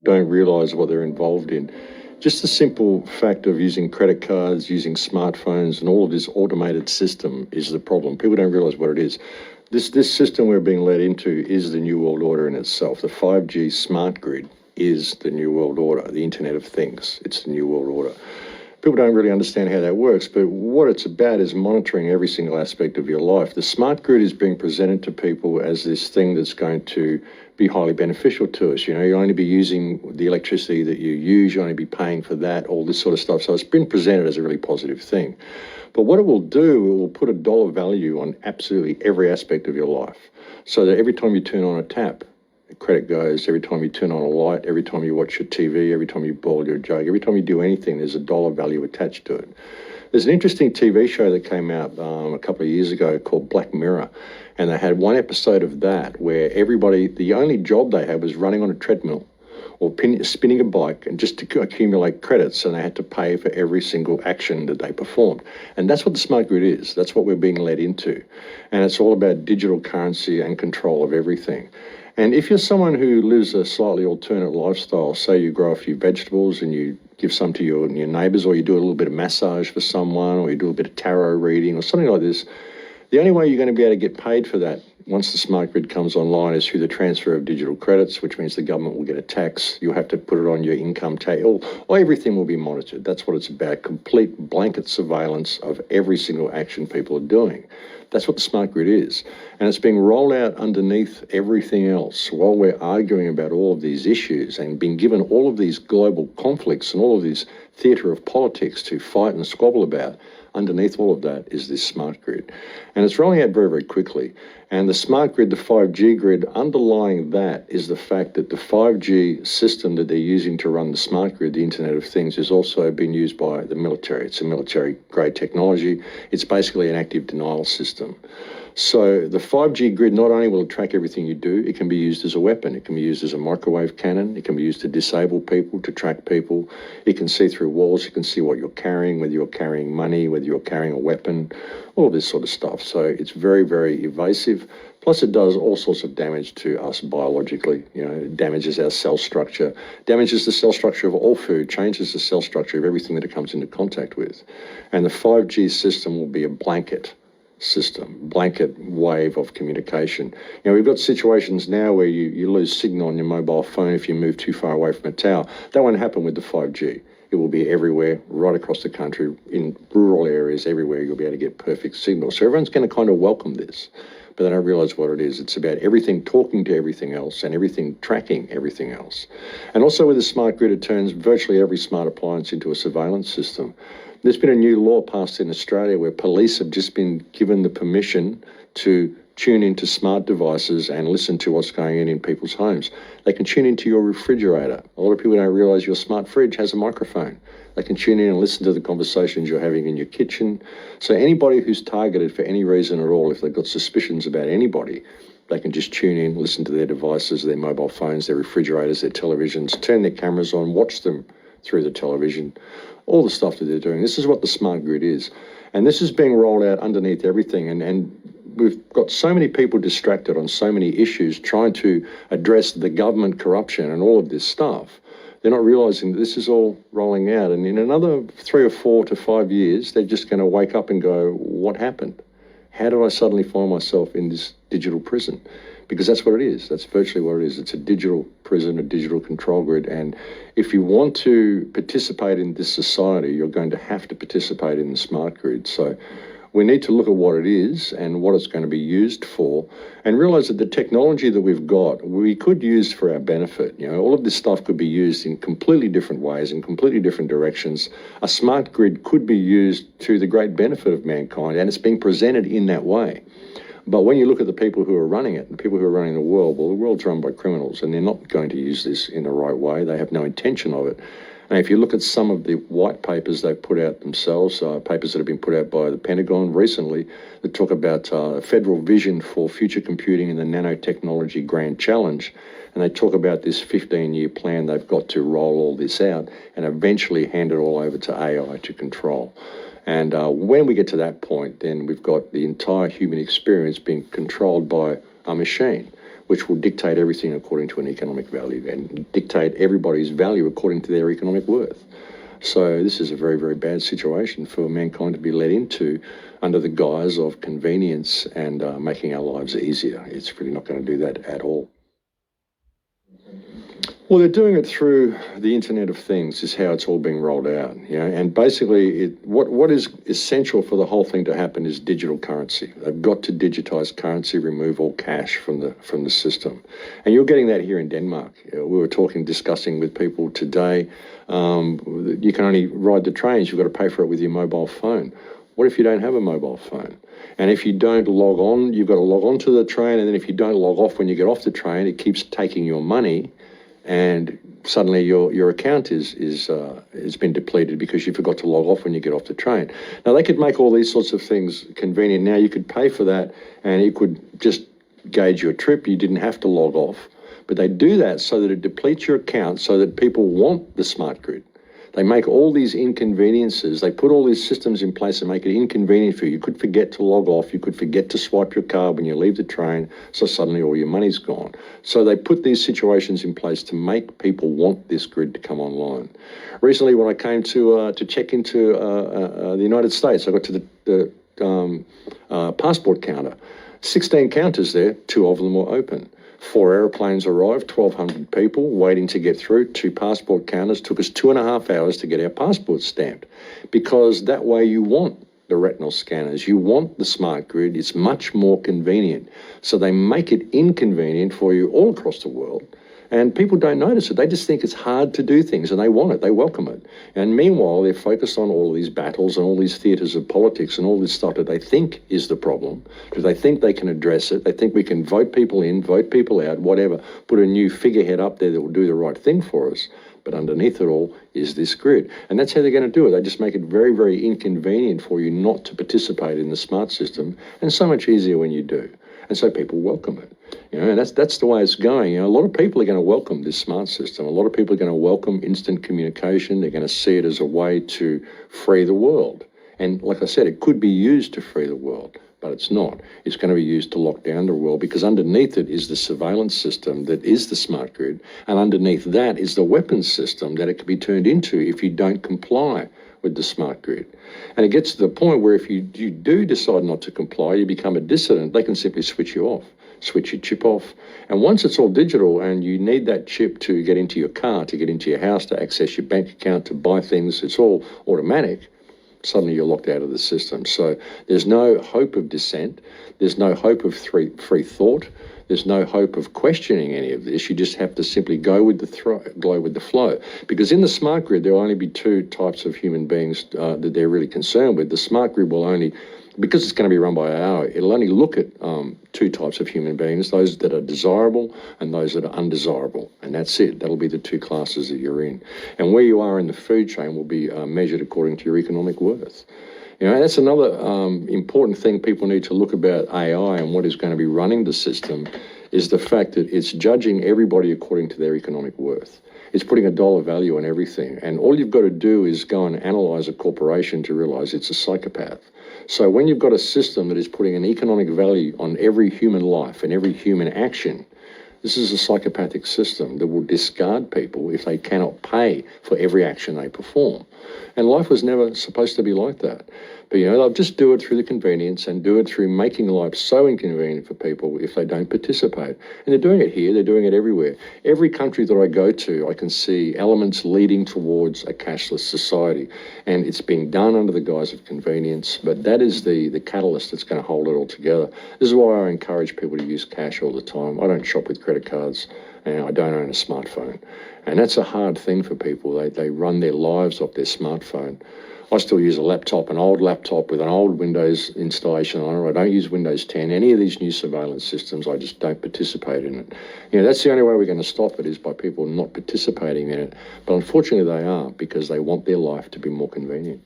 don't realise what they're involved in. Just the simple fact of using credit cards, using smartphones, and all of this automated system is the problem. People don't realise what it is. This system we're being led into is the New World Order in itself. The 5G smart grid is the New World Order, the Internet of Things. It's the New World Order. People don't really understand how that works, but what it's about is monitoring every single aspect of your life. The smart grid is being presented to people as this thing that's going to be highly beneficial to us. You know, you'll only be using the electricity that you use, you'll only be paying for that, all this sort of stuff. So it's been presented as a really positive thing. But what it will do, it will put a dollar value on absolutely every aspect of your life. So that every time you turn on a tap, credit goes. Every time you turn on a light, every time you watch your TV, every time you boil your jug, every time you do anything, there's a dollar value attached to it. There's an interesting TV show that came out a couple of years ago called Black Mirror, and they had one episode of that where everybody, the only job they had was running on a treadmill or spinning a bike and just to accumulate credits, and they had to pay for every single action that they performed. And that's what the smart grid is. That's what we're being led into. And it's all about digital currency and control of everything. And if you're someone who lives a slightly alternate lifestyle, say you grow a few vegetables and you give some to your neighbours, or you do a little bit of massage for someone, or you do a bit of tarot reading or something like this, the only way you're going to be able to get paid for that once the smart grid comes online is through the transfer of digital credits, which means the government will get a tax. You'll have to put it on your income tax, or everything will be monitored. That's what it's about, complete blanket surveillance of every single action people are doing. That's what the smart grid is. And it's being rolled out underneath everything else while we're arguing about all of these issues and being given all of these global conflicts and all of this theatre of politics to fight and squabble about. Underneath all of that is this smart grid. And it's rolling out very, very quickly. And the smart grid, the 5G grid, underlying that is the fact that the 5G system that they're using to run the smart grid, the Internet of Things, is also being used by the military. It's a military-grade technology. It's basically an active denial system. So the 5G grid not only will track everything you do, it can be used as a weapon. It can be used as a microwave cannon. It can be used to disable people, to track people. It can see through walls. It can see what you're carrying, whether you're carrying money, whether you're carrying a weapon, all this sort of stuff. So it's very, very evasive. Plus it does all sorts of damage to us biologically. You know, it damages our cell structure, damages the cell structure of all food, changes the cell structure of everything that it comes into contact with. And the 5G system will be a blanket system, blanket wave of communication. You know, we've got situations now where you lose signal on your mobile phone if you move too far away from a tower. That won't happen with the 5G. It will be everywhere, right across the country, in rural areas, everywhere you'll be able to get perfect signal. So everyone's going to kind of welcome this, but they don't realise what it is. It's about everything talking to everything else and everything tracking everything else. And also with the smart grid, it turns virtually every smart appliance into a surveillance system. There's been a new law passed in Australia where police have just been given the permission to tune into smart devices and listen to what's going on in people's homes. They can tune into your refrigerator. A lot of people don't realise your smart fridge has a microphone. They can tune in and listen to the conversations you're having in your kitchen. So anybody who's targeted for any reason at all, if they've got suspicions about anybody, they can just tune in, listen to their devices, their mobile phones, their refrigerators, their televisions, turn their cameras on, watch them through the television, all the stuff that they're doing. This is what the smart grid is. And this is being rolled out underneath everything. And we've got so many people distracted on so many issues trying to address the government corruption and all of this stuff. They're not realising that this is all rolling out. And in another 3 or 4 to 5 years, they're just going to wake up and go, what happened? How did I suddenly find myself in this digital prison? Because that's what it is. That's virtually what it is. It's a digital prison, a digital control grid. And if you want to participate in this society, you're going to have to participate in the smart grid. So we need to look at what it is and what it's going to be used for, and realise that the technology that we've got, we could use for our benefit. You know, all of this stuff could be used in completely different ways, in completely different directions. A smart grid could be used to the great benefit of mankind, and it's being presented in that way. But when you look at the people who are running it, the people who are running the world, well, the world's run by criminals, and they're not going to use this in the right way. They have no intention of it. And if you look at some of the white papers they've put out themselves, papers that have been put out by the Pentagon recently that talk about a federal vision for future computing and the nanotechnology grand challenge, and they talk about this 15-year plan they've got to roll all this out and eventually hand it all over to AI to control. And when we get to that point, then we've got the entire human experience being controlled by a machine, which will dictate everything according to an economic value and dictate everybody's value according to their economic worth. So this is a very, very bad situation for mankind to be led into under the guise of convenience and making our lives easier. It's really not going to do that at all. Well, they're doing it through the Internet of Things is how it's all being rolled out, and basically what is essential for the whole thing to happen is digital currency. They've got to digitize currency, remove all cash from the system. And you're getting that here in Denmark. We were discussing with people today, you can only ride the trains, you've got to pay for it with your mobile phone. What if you don't have a mobile phone? And if you don't log on, you've got to log on to the train, and then if you don't log off when you get off the train, it keeps taking your money, and suddenly your account is been depleted because you forgot to log off when you get off the train. Now, they could make all these sorts of things convenient. Now, you could pay for that, and it could just gauge your trip. You didn't have to log off. But they do that so that it depletes your account so that people want the smart grid. They make all these inconveniences. They put all these systems in place and make it inconvenient for you. You could forget to log off. You could forget to swipe your card when you leave the train, so suddenly all your money's gone. So they put these situations in place to make people want this grid to come online. Recently, when I came to check into the United States, I got to the passport counter. 16 counters there, 2 of them were open. 4 aeroplanes arrived, 1,200 people waiting to get through. 2 passport counters. Took us 2.5 hours to get our passports stamped, because that way you want the retinal scanners, you want the smart grid. It's much more convenient. So they make it inconvenient for you all across the world. And people don't notice it. They just think it's hard to do things, and they want it. They welcome it. And meanwhile, they're focused on all these battles and all these theatres of politics and all this stuff that they think is the problem, because they think they can address it. They think we can vote people in, vote people out, whatever, put a new figurehead up there that will do the right thing for us. But underneath it all is this grid. And that's how they're going to do it. They just make it very, very inconvenient for you not to participate in the smart system, and so much easier when you do. And so people welcome it. And that's the way it's going. A lot of people are going to welcome this smart system. A lot of people are going to welcome instant communication. They're going to see it as a way to free the world. And like I said, it could be used to free the world, but it's not. It's going to be used to lock down the world, because underneath it is the surveillance system that is the smart grid. And underneath that is the weapons system that it can be turned into if you don't comply with the smart grid. And it gets to the point where if you do decide not to comply, you become a dissident, they can simply switch you off, switch your chip off. And once it's all digital and you need that chip to get into your car, to get into your house, to access your bank account, to buy things, it's all automatic, suddenly you're locked out of the system. So there's no hope of dissent. There's no hope of free thought. There's no hope of questioning any of this. You just have to simply go with the flow. Because in the smart grid, there will only be 2 types of human beings that they're really concerned with. The smart grid will only, because it's going to be run by AI, it'll only look at 2 types of human beings, those that are desirable and those that are undesirable. And that's it. That'll be the 2 classes that you're in. And where you are in the food chain will be measured according to your economic worth. That's another important thing people need to look about AI and what is going to be running the system, is the fact that it's judging everybody according to their economic worth. It's putting a dollar value on everything. And all you've got to do is go and analyse a corporation to realise it's a psychopath. So when you've got a system that is putting an economic value on every human life and every human action, this is a psychopathic system that will discard people if they cannot pay for every action they perform. And life was never supposed to be like that. But, they'll just do it through the convenience and do it through making life so inconvenient for people if they don't participate. And they're doing it here, they're doing it everywhere. Every country that I go to, I can see elements leading towards a cashless society. And it's being done under the guise of convenience, but that is the catalyst that's going to hold it all together. This is why I encourage people to use cash all the time. I don't shop with credit cards, and I don't own a smartphone. And that's a hard thing for people. They run their lives off their smartphone. I still use a laptop, an old laptop with an old Windows installation on it. I don't use Windows 10. Any of these new surveillance systems, I just don't participate in it. That's the only way we're going to stop it, is by people not participating in it. But unfortunately they are, because they want their life to be more convenient.